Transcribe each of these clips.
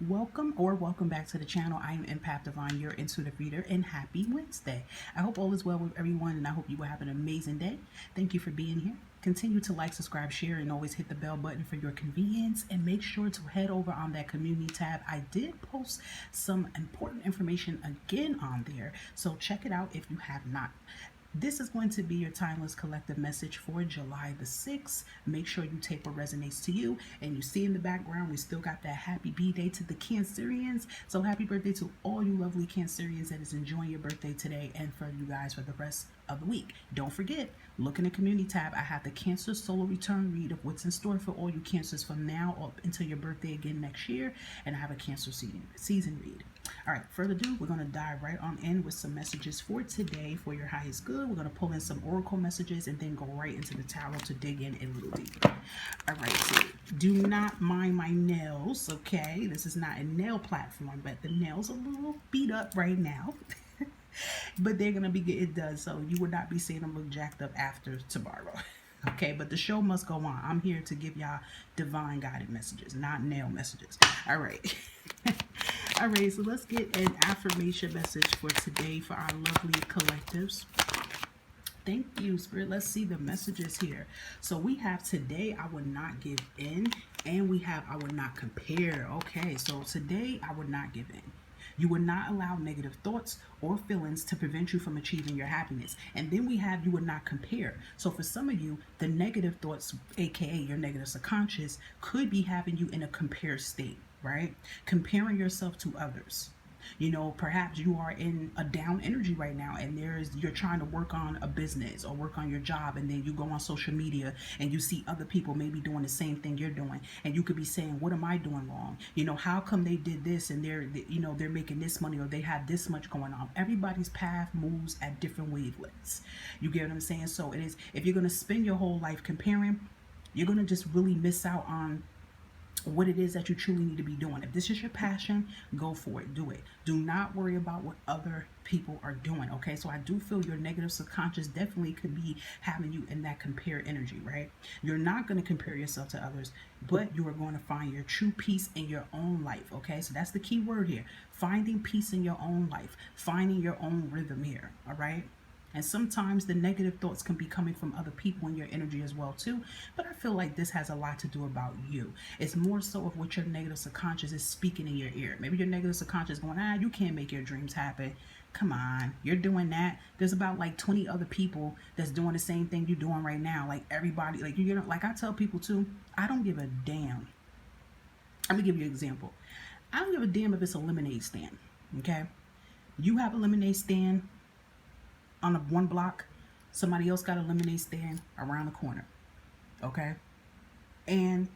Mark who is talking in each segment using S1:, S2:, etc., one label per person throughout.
S1: Welcome back to the channel. I am Empath Divine, your intuitive reader, and happy Wednesday. I hope all is well with everyone, and I hope you will have an amazing day. Thank you for being here. Continue to like, subscribe, share, and always hit the bell button for your convenience, and make sure to head over on that community tab. I did post some important information again on there, so check it out if you have not. This is going to be your timeless collective message for July the 6th. Make sure you take what resonates to you. And you see in the background, we still got that happy B-Day to the Cancerians. So happy birthday to all you lovely Cancerians that is enjoying your birthday today, and for you guys for the rest of the week. Don't forget, look in the community tab. I have the Cancer Solar Return read of what's in store for all you Cancers from now up until your birthday again next year. And I have a Cancer season read. All right, further ado, we're going to dive right on in with some messages for today for your highest good. We're going to pull in some oracle messages and then go right into the tarot to dig in a little deeper. All right, so do not mind my nails, okay? This is not a nail platform, but the nails are a little beat up right now. But they're going to be getting done, so you will not be seeing them look jacked up after tomorrow. Okay, but the show must go on. I'm here to give y'all divine guided messages, not nail messages. All right. All right, so let's get an affirmation message for today for our lovely collectives. Thank you, Spirit. Let's see the messages here. So we have today, I will not give in, and we have I will not compare. Okay, so today, I will not give in. You will not allow negative thoughts or feelings to prevent you from achieving your happiness. And then we have you will not compare. So for some of you, the negative thoughts, aka your negative subconscious, could be having you in a compare state, right? Comparing yourself to others. You know, perhaps you are in a down energy right now, and you're trying to work on a business or work on your job, and then you go on social media and you see other people maybe doing the same thing you're doing, and you could be saying, what am I doing wrong? You know, how come they did this and they're making this money, or they have this much going on? Everybody's path moves at different wavelengths. You get what I'm saying? So it is, if you're going to spend your whole life comparing, you're going to just really miss out on what it is that you truly need to be doing. If this is your passion, go for it, do it. Do not worry about what other people are doing, okay? So I do feel your negative subconscious definitely could be having you in that compare energy, right? You're not going to compare yourself to others, but you are going to find your true peace in your own life, okay? So that's the key word here. Finding peace in your own life, finding your own rhythm here, all right? And sometimes the negative thoughts can be coming from other people in your energy as well too. But I feel like this has a lot to do about you. It's more so of what your negative subconscious is speaking in your ear. Maybe your negative subconscious is going, you can't make your dreams happen. Come on, you're doing that. There's about like 20 other people that's doing the same thing you're doing right now. Like everybody, like you know, like I tell people too, I don't give a damn. Let me give you an example. I don't give a damn if it's a lemonade stand. Okay, you have a lemonade stand on one block, somebody else got a lemonade stand around the corner, okay? And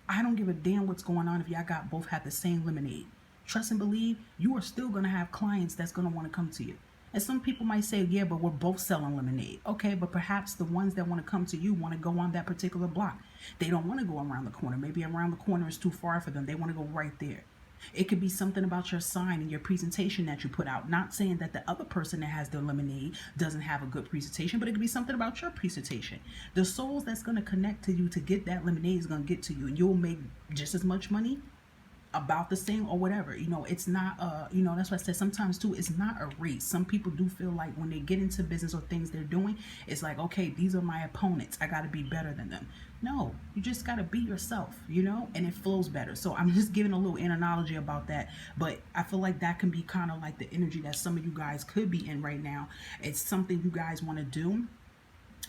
S1: I don't give a damn what's going on if y'all both have the same lemonade. Trust and believe, you are still gonna have clients that's gonna wanna come to you. And some people might say, yeah, but we're both selling lemonade. Okay, but perhaps the ones that wanna come to you wanna go on that particular block. They don't wanna go around the corner. Maybe around the corner is too far for them. They wanna go right there. It could be something about your sign and your presentation that you put out. Not saying that the other person that has their lemonade doesn't have a good presentation, but it could be something about your presentation. The souls that's going to connect to you to get that lemonade is going to get to you, and you'll make just as much money, about the same, or whatever. You know, it's not that's why I said sometimes too, it's not a race. Some people do feel like when they get into business or things they're doing, it's like, okay, these are my opponents, I got to be better than them. No, you just got to be yourself, you know, and it flows better. So I'm just giving a little analogy about that, but I feel like that can be kind of like the energy that some of you guys could be in right now. It's something you guys want to do,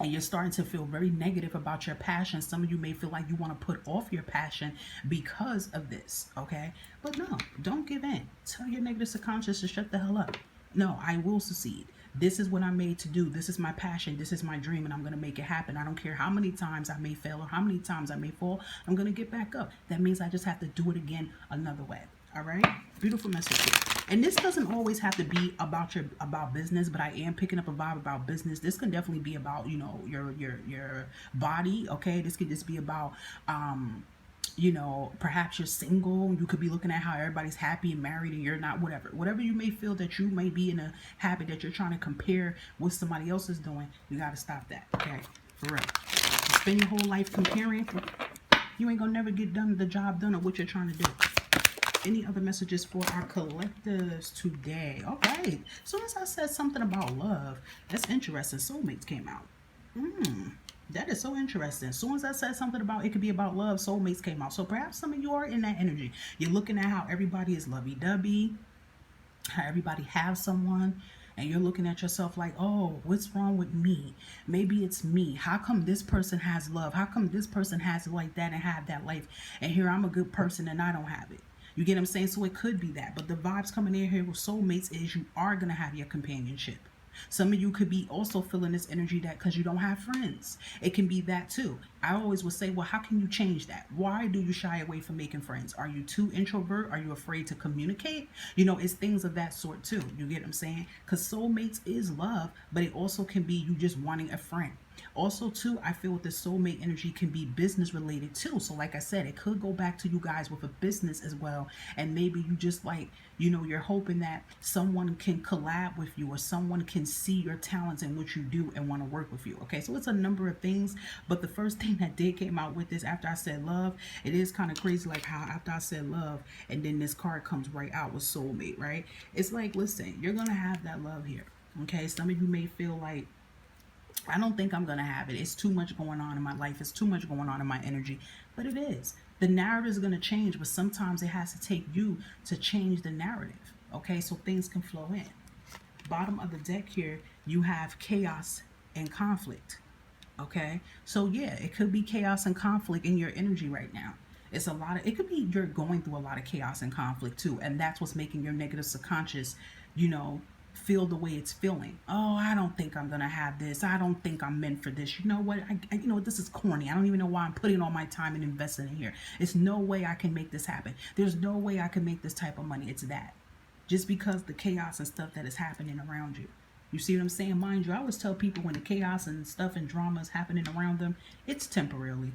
S1: and you're starting to feel very negative about your passion. Some of you may feel like you want to put off your passion because of this, okay? But no, don't give in. Tell your negative subconscious to shut the hell up. No, I will succeed. This is what I'm made to do. This is my passion. This is my dream, and I'm going to make it happen. I don't care how many times I may fail or how many times I may fall. I'm going to get back up. That means I just have to do it again another way. All right, beautiful message here. And this doesn't always have to be about business, but I am picking up a vibe about business. This can definitely be about, you know, your body. Okay, this could just be about you know, perhaps you're single. You could be looking at how everybody's happy and married and you're not. Whatever you may feel that you may be in a habit that you're trying to compare what somebody else is doing, you got to stop that. Okay, for real. You spend your whole life comparing, you ain't gonna never get the job done of what you're trying to do. Any other messages for our collectives today? Okay. As soon as I said something about love, that's interesting. Soulmates came out. That is so interesting. As soon as I said something about it could be about love, soulmates came out. So perhaps some of you are in that energy. You're looking at how everybody is lovey-dovey, how everybody has someone, and you're looking at yourself like, oh, what's wrong with me? Maybe it's me. How come this person has love? How come this person has it like that and have that life? And here I'm a good person and I don't have it. You get what I'm saying? So it could be that. But the vibes coming in here with soulmates is you are going to have your companionship. Some of you could be also feeling this energy that because you don't have friends. It can be that too. I always would say, well, how can you change that? Why do you shy away from making friends? Are you too introvert? Are you afraid to communicate? You know, it's things of that sort too. You get what I'm saying? Because soulmates is love, but it also can be you just wanting a friend. Also too, I feel with the soulmate energy can be business related too. So like I said, it could go back to you guys with a business as well. And maybe you just like, you know, you're hoping that someone can collab with you or someone can see your talents and what you do and want to work with you. Okay, so it's a number of things. But the first thing that did came out with this after I said love, it is kind of crazy like how after I said love and then this card comes right out with soulmate, right? It's like, listen, you're going to have that love here. Okay, some of you may feel like, I don't think I'm going to have it. It's too much going on in my life. It's too much going on in my energy. But it is. The narrative is going to change, but sometimes it has to take you to change the narrative. Okay, so things can flow in. Bottom of the deck here, you have chaos and conflict. Okay, so yeah, it could be chaos and conflict in your energy right now. It's a lot of, it could be you're going through a lot of chaos and conflict too. And that's what's making your negative subconscious, you know, feel the way it's feeling. Oh, I don't think I'm gonna have this. I don't think I'm meant for this. You know what? You know what? This is corny. I don't even know why I'm putting all my time and investing in here. It's no way I can make this happen. There's no way I can make this type of money. It's that. Just because the chaos and stuff that is happening around you. You see what I'm saying? Mind you, I always tell people when the chaos and stuff and drama is happening around them, it's temporarily.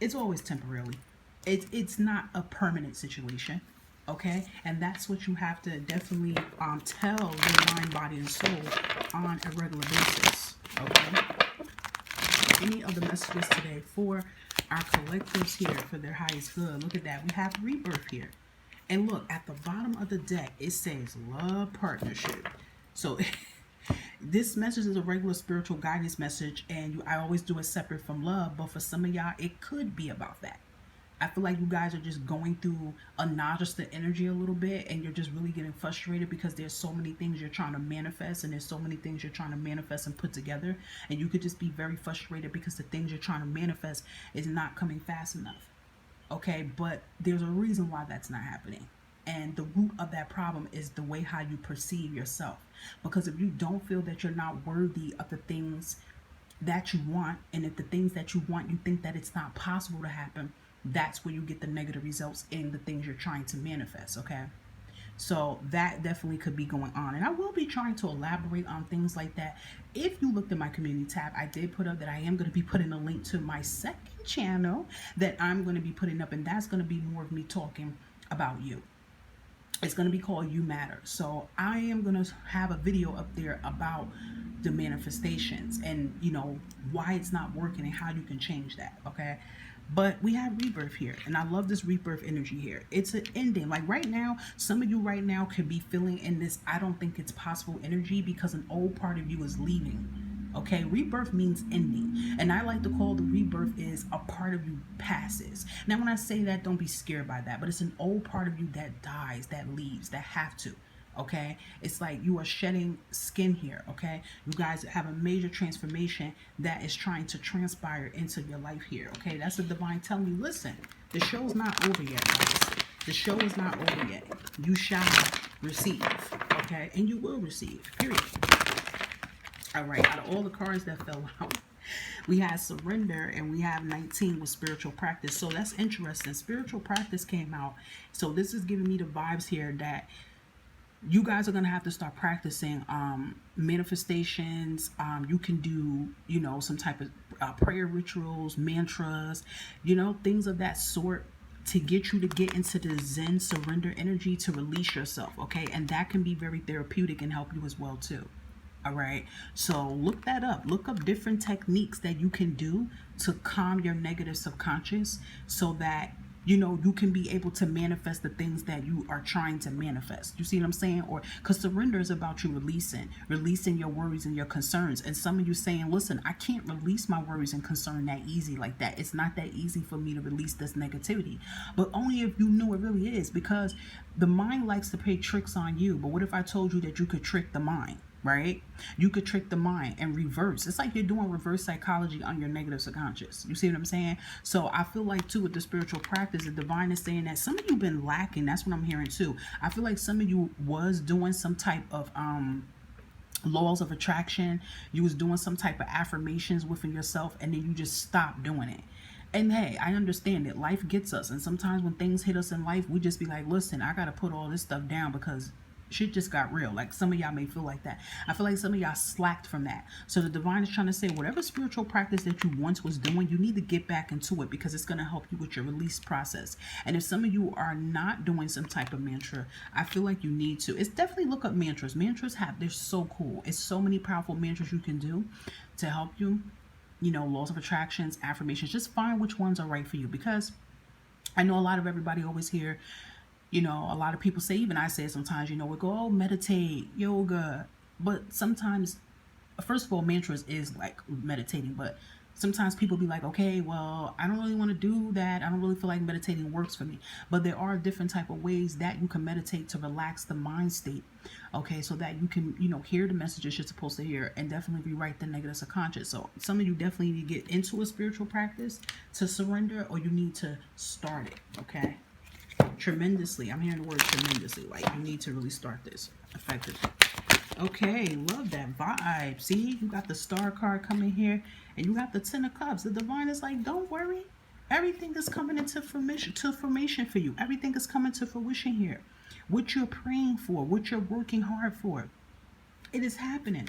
S1: It's always temporarily. It's not a permanent situation. Okay, and that's what you have to definitely tell your mind, body, and soul on a regular basis. Okay. Any other messages today for our collectives here for their highest good? Look at that. We have rebirth here, and look at the bottom of the deck. It says love partnership. So this message is a regular spiritual guidance message, and I always do it separate from love. But for some of y'all, it could be about that. I feel like you guys are just going through a nauseous energy a little bit and you're just really getting frustrated because there's so many things you're trying to manifest and there's so many things you're trying to manifest and put together, and you could just be very frustrated because the things you're trying to manifest is not coming fast enough. Okay, but there's a reason why that's not happening. And the root of that problem is the way how you perceive yourself. Because if you don't feel that you're not worthy of the things that you want, and if the things that you want, you think that it's not possible to happen, that's where you get the negative results in the things you're trying to manifest. Okay, so that definitely could be going on, and I will be trying to elaborate on things like that. If you looked at my community tab, I did put up that I am going to be putting a link to my second channel that I'm going to be putting up, and that's going to be more of me talking about you. It's going to be called You Matter. So I am going to have a video up there about the manifestations and, you know, why it's not working and how you can change that. Okay, but we have rebirth here, and I love this rebirth energy here. It's an ending. Like right now, some of you right now could be feeling in this I don't think it's possible energy because an old part of you is leaving. Okay, rebirth means ending, and I like to call the rebirth is a part of you passes. Now when I say that, don't be scared by that, but it's an old part of you that dies, that leaves, that have to. Okay, it's like you are shedding skin here. Okay, you guys have a major transformation that is trying to transpire into your life here. Okay, that's the divine telling you, listen, the show's not over yet, guys. The show is not over yet. You shall receive. Okay, and you will receive, period. All right, out of all the cards that fell out, we had surrender and we have 19 with spiritual practice. So that's interesting. Spiritual practice came out. So this is giving me the vibes here that you guys are going to have to start practicing manifestations. You can do, you know, some type of prayer rituals, mantras, you know, things of that sort to get you to get into the Zen surrender energy to release yourself. Okay, and that can be very therapeutic and help you as well too. All right, so look that up. Look up different techniques that you can do to calm your negative subconscious so that you can be able to manifest the things that you are trying to manifest. You see what I'm saying? Or because surrender is about you releasing your worries and your concerns. And some of you saying, listen, I can't release my worries and concern that easy like that. It's not that easy for me to release this negativity. But only if you knew it really is, because the mind likes to play tricks on you. But what if I told you that you could trick the mind? Right? You could trick the mind and reverse. It's like you're doing reverse psychology on your negative subconscious. You see what I'm saying? So I feel like too with the spiritual practice, the divine is saying that some of you been lacking. That's what I'm hearing too. I feel like some of you was doing some type of laws of attraction. You was doing some type of affirmations within yourself, and then you just stopped doing it. And hey, I understand that life gets us, and sometimes when things hit us in life, we just be like, listen, I gotta put all this stuff down because shit just got real. Like some of y'all may feel like that. I feel like some of y'all slacked from that. So the divine is trying to say, whatever spiritual practice that you once was doing, you need to get back into it, because it's going to help you with your release process. And if some of you are not doing some type of mantra, I feel like you need to. It's definitely look up mantras. Mantras they're so cool. It's so many powerful mantras you can do to help you. Laws of attractions, affirmations. Just find which ones are right for you, because I know a lot of everybody always hear, a lot of people say, even I say it sometimes, we go, oh, meditate, yoga. But sometimes, first of all, mantras is like meditating. But sometimes people be like, okay, well, I don't really want to do that. I don't really feel like meditating works for me. But there are different type of ways that you can meditate to relax the mind state. Okay, so that you can, hear the messages you're supposed to hear and definitely rewrite the negative subconscious. So some of you definitely need to get into a spiritual practice to surrender, or you need to start it, okay? Tremendously. I'm hearing the word tremendously. Like, you need to really start this effectively. Okay, love that vibe. See, you got the star card coming here, and you got the 10 of cups. The divine is like, don't worry. Everything is coming into formation for you. Everything is coming to fruition here. What you're praying for, what you're working hard for, it is happening.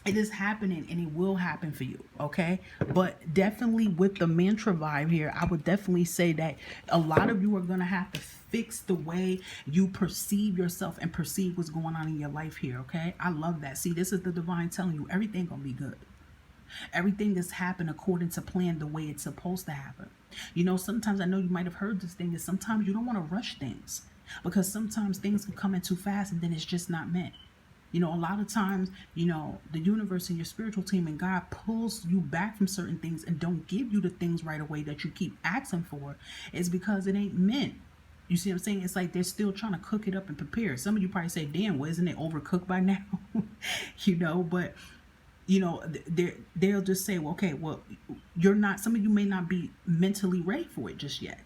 S1: It is happening, and it will happen for you, okay? But definitely with the mantra vibe here, I would definitely say that a lot of you are going to have to fix the way you perceive yourself and perceive what's going on in your life here, okay? I love that. See, this is the divine telling you everything going to be good. Everything is happening according to plan, the way it's supposed to happen. Sometimes I know you might have heard this thing, is sometimes you don't want to rush things, because sometimes things can come in too fast and then it's just not meant. A lot of times, the universe and your spiritual team and God pulls you back from certain things and don't give you the things right away that you keep asking for. It's because it ain't meant. You see what I'm saying? It's like they're still trying to cook it up and prepare. Some of you probably say, damn, well, isn't it overcooked by now? But, they'll just say, well, okay, well, some of you may not be mentally ready for it just yet.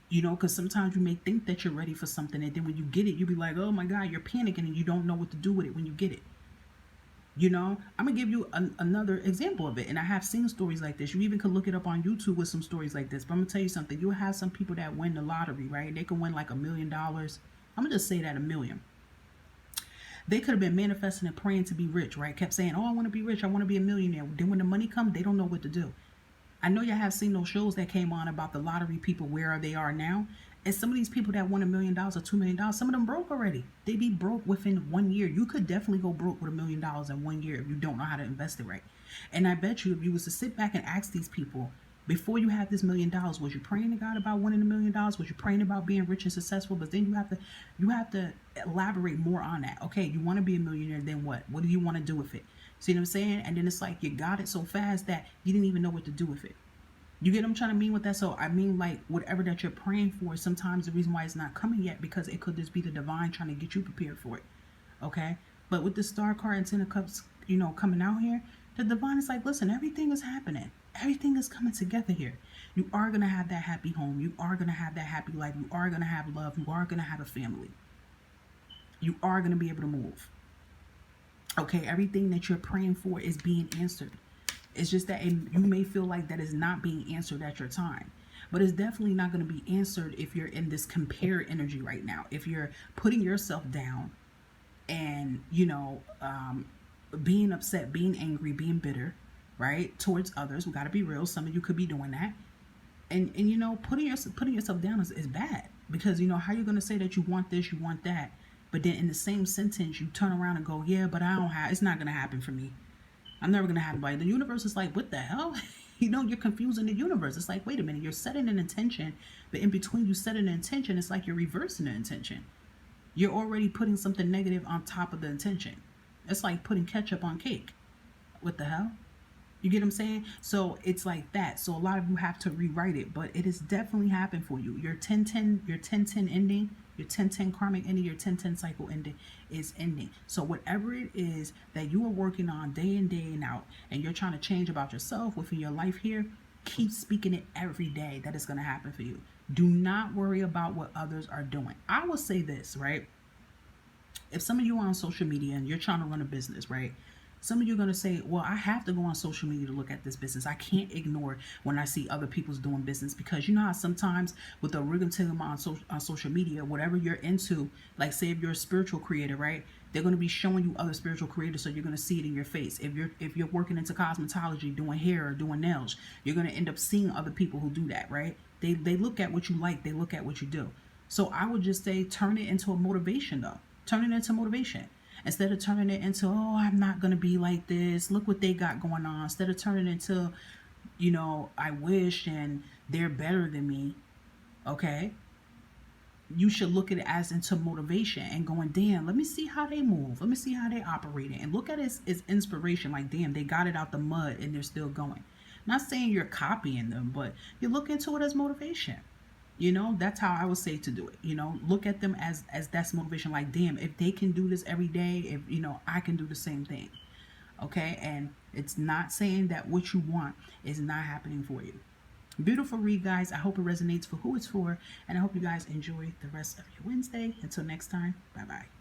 S1: Because sometimes you may think that you're ready for something, and then when you get it, you'll be like, oh my God, you're panicking and you don't know what to do with it when you get it. I'm going to give you another example of it. And I have seen stories like this. You even could look it up on YouTube with some stories like this. But I'm going to tell you something. You'll have some people that win the lottery, right? They can win like $1 million. I'm going to just say that $1 million. They could have been manifesting and praying to be rich, right? Kept saying, oh, I want to be rich. I want to be a millionaire. Then when the money comes, they don't know what to do. I know you have seen those shows that came on about the lottery people, where they are now. And some of these people that won $1 million or $2 million, some of them broke already. They be broke within 1 year. You could definitely go broke with $1 million in 1 year if you don't know how to invest it right. And I bet you, if you was to sit back and ask these people, before you had this $1 million, was you praying to God about winning $1 million? Was you praying about being rich and successful? But then you have to elaborate more on that. Okay, you want to be a millionaire, then what? What do you want to do with it? See what I'm saying? And then it's like you got it so fast that you didn't even know what to do with it. You get what I'm trying to mean with that? So I mean, like, whatever that you're praying for, sometimes the reason why it's not coming yet, because it could just be the divine trying to get you prepared for it. Okay? But with the star card and 10 of cups, coming out here, the divine is like, listen, everything is happening. Everything is coming together here. You are going to have that happy home. You are going to have that happy life. You are going to have love. You are going to have a family. You are going to be able to move. Okay? Everything that you're praying for is being answered. It's just that you may feel like that is not being answered at your time. But it's definitely not going to be answered if you're in this compare energy right now. If you're putting yourself down and, being upset, being angry, being bitter, right, towards others. We got to be real. Some of you could be doing that. And putting yourself down is bad. Because, how you're going to say that you want this, you want that. But then in the same sentence, you turn around and go, yeah, but it's not going to happen for me. I'm never going to have anybody. The universe is like, what the hell? You know, you're confusing the universe. It's like, wait a minute, you're setting an intention, but in between you setting an intention, it's like you're reversing the intention. You're already putting something negative on top of the intention. It's like putting ketchup on cake. What the hell? You get what I'm saying? So it's like that. So a lot of you have to rewrite it, but it has definitely happened for you. Your 10-10 ending, your 10-10 karmic ending, your 10-10 cycle ending is ending. So whatever it is that you are working on day in, day and out, and you're trying to change about yourself within your life here, keep speaking it every day that it's going to happen for you. Do not worry about what others are doing. I will say this, right? If some of you are on social media and you're trying to run a business, right? Some of you are going to say, well, I have to go on social media to look at this business. I can't ignore when I see other people's doing business, because you know how sometimes with the rigmarole on social media, whatever you're into, like say if you're a spiritual creator, right? They're going to be showing you other spiritual creators, so you're going to see it in your face. If you're working into cosmetology, doing hair or doing nails, you're going to end up seeing other people who do that, right? They look at what you like. They look at what you do. So I would just say turn it into a motivation, though. Turn it into motivation. Instead of turning it into, oh, I'm not going to be like this. Look what they got going on. Instead of turning it into, you know, I wish and they're better than me. Okay. You should look at it as into motivation and going, damn, let me see how they move. Let me see how they operate it. And look at it as inspiration. Like, damn, they got it out the mud and they're still going. Not saying you're copying them, but you look into it as motivation. You know, that's how I would say to do it. You know, look at them as that's motivation. Like, damn, if they can do this every day, if you know, I can do the same thing. Okay, and it's not saying that what you want is not happening for you. Beautiful read, guys. I hope it resonates for who it's for, and I hope you guys enjoy the rest of your Wednesday. Until next time, bye bye.